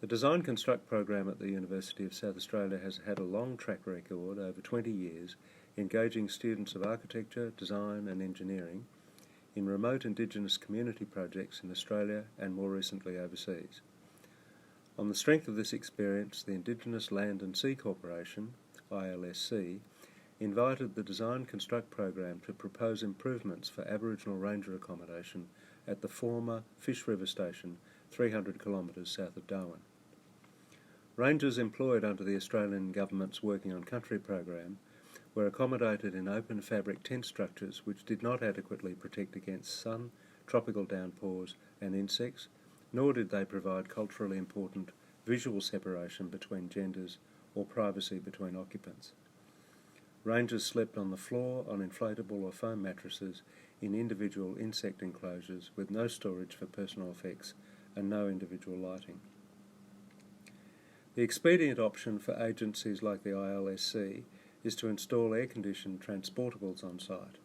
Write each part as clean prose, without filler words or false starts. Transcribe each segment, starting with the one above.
The Design Construct program at the University of South Australia has had a long track record over 20 years, engaging students of architecture, design and engineering in remote Indigenous community projects in Australia and more recently overseas. On the strength of this experience, the Indigenous Land and Sea Corporation, ILSC, invited the Design Construct program to propose improvements for Aboriginal ranger accommodation at the former Fish River Station, 300 kilometres south of Darwin. Rangers employed under the Australian Government's Working on Country program were accommodated in open fabric tent structures which did not adequately protect against sun, tropical downpours and insects, nor did they provide culturally important visual separation between genders or privacy between occupants. Rangers slept on the floor on inflatable or foam mattresses in individual insect enclosures with no storage for personal effects and no individual lighting. The expedient option for agencies like the ILSC is to install air-conditioned transportables on site.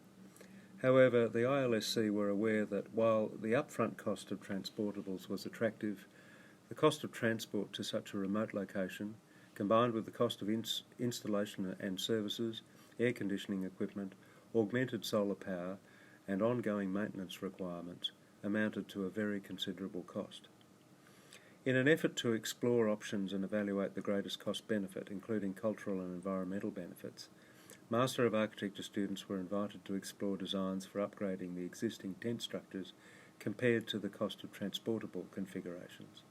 However, the ILSC were aware that while the upfront cost of transportables was attractive, the cost of transport to such a remote location, combined with the cost of installation and services, air conditioning equipment, augmented solar power and ongoing maintenance requirements, amounted to a very considerable cost. In an effort to explore options and evaluate the greatest cost-benefit, including cultural and environmental benefits, Master of Architecture students were invited to explore designs for upgrading the existing tent structures compared to the cost of transportable configurations.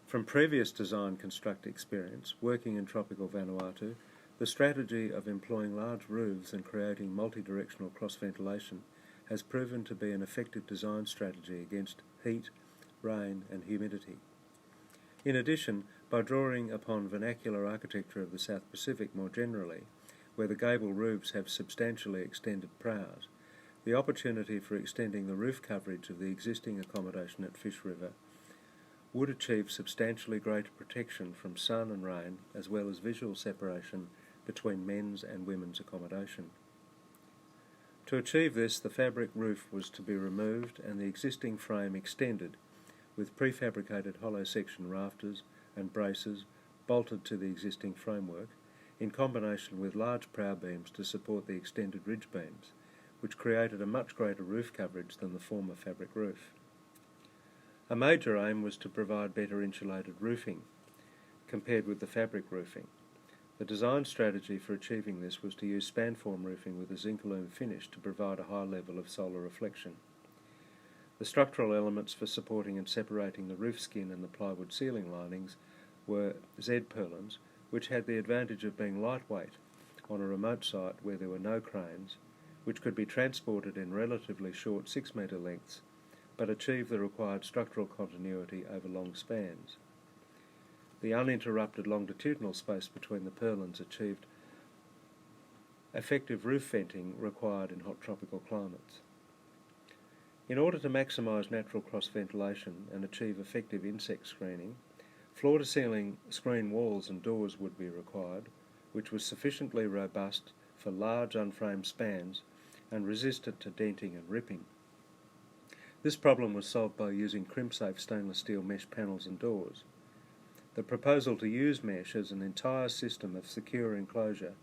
From previous design construct experience, working in tropical Vanuatu, the strategy of employing large roofs and creating multi-directional cross-ventilation has proven to be an effective design strategy against heat, rain and humidity. In addition, by drawing upon vernacular architecture of the South Pacific more generally, where the gable roofs have substantially extended prows, the opportunity for extending the roof coverage of the existing accommodation at Fish River would achieve substantially greater protection from sun and rain, as well as visual separation between men's and women's accommodation. To achieve this, the fabric roof was to be removed and the existing frame extended, with prefabricated hollow section rafters and braces bolted to the existing framework, in combination with large prow beams to support the extended ridge beams, which created a much greater roof coverage than the former fabric roof. A major aim was to provide better insulated roofing compared with the fabric roofing. The design strategy for achieving this was to use spanform roofing with a zinc aluminum finish to provide a high level of solar reflection. The structural elements for supporting and separating the roof skin and the plywood ceiling linings were Z-purlins, which had the advantage of being lightweight on a remote site where there were no cranes, which could be transported in relatively short 6-metre lengths, but achieve the required structural continuity over long spans. The uninterrupted longitudinal space between the purlins achieved effective roof venting required in hot tropical climates. In order to maximise natural cross-ventilation and achieve effective insect screening, floor-to-ceiling screen walls and doors would be required, which was sufficiently robust for large unframed spans and resistant to denting and ripping. This problem was solved by using crimp-safe stainless steel mesh panels and doors. The proposal to use mesh as an entire system of secure enclosure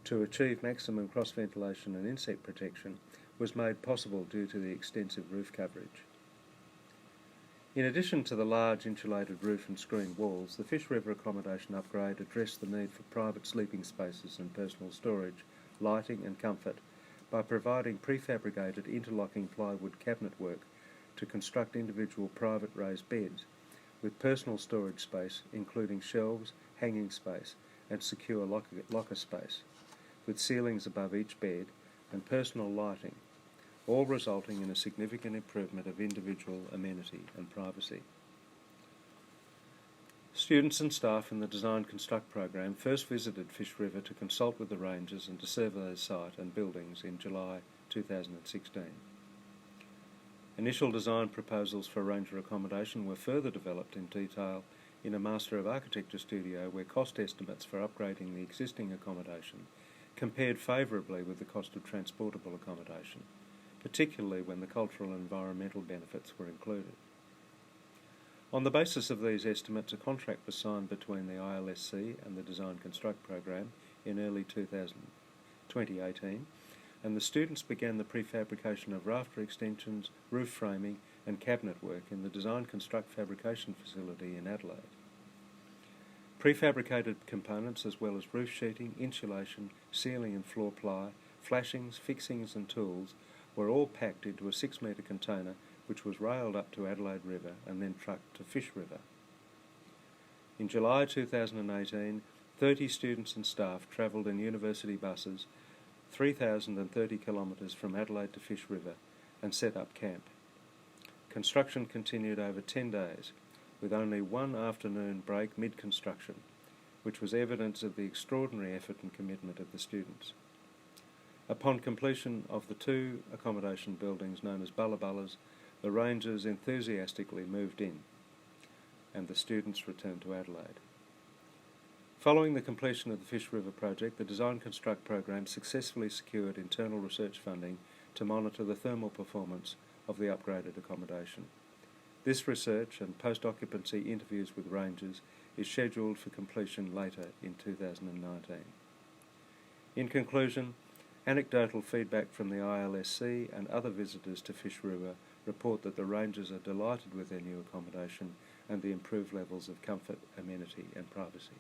to achieve maximum cross-ventilation and insect protection was made possible due to the extensive roof coverage. In addition to the large insulated roof and screened walls, the Fish River accommodation upgrade addressed the need for private sleeping spaces and personal storage, lighting and comfort by providing prefabricated interlocking plywood cabinet work to construct individual private raised beds with personal storage space including shelves, hanging space and secure locker space, with ceilings above each bed and personal lighting, all resulting in a significant improvement of individual amenity and privacy. Students and staff in the Design Construct program first visited Fish River to consult with the rangers and to survey the site and buildings in July 2016. Initial design proposals for ranger accommodation were further developed in detail in a Master of Architecture studio where cost estimates for upgrading the existing accommodation compared favourably with the cost of transportable accommodation, particularly when the cultural and environmental benefits were included. On the basis of these estimates, a contract was signed between the ILSC and the Design Construct program in early 2018, and the students began the prefabrication of rafter extensions, roof framing and cabinet work in the Design Construct fabrication facility in Adelaide. Prefabricated components as well as roof sheeting, insulation, ceiling and floor ply, flashings, fixings and tools were all packed into a 6-metre container which was railed up to Adelaide River and then trucked to Fish River. In July 2018, 30 students and staff travelled in university buses 3,030 kilometres from Adelaide to Fish River and set up camp. Construction continued over 10 days, with only one afternoon break mid-construction, which was evidence of the extraordinary effort and commitment of the students. Upon completion of the 2 accommodation buildings known as Bullaballas, the rangers enthusiastically moved in, and the students returned to Adelaide. Following the completion of the Fish River project, the Design Construct program successfully secured internal research funding to monitor the thermal performance of the upgraded accommodation. This research and post-occupancy interviews with rangers is scheduled for completion later in 2019. In conclusion, anecdotal feedback from the ILSC and other visitors to Fish River report that the rangers are delighted with their new accommodation and the improved levels of comfort, amenity and privacy.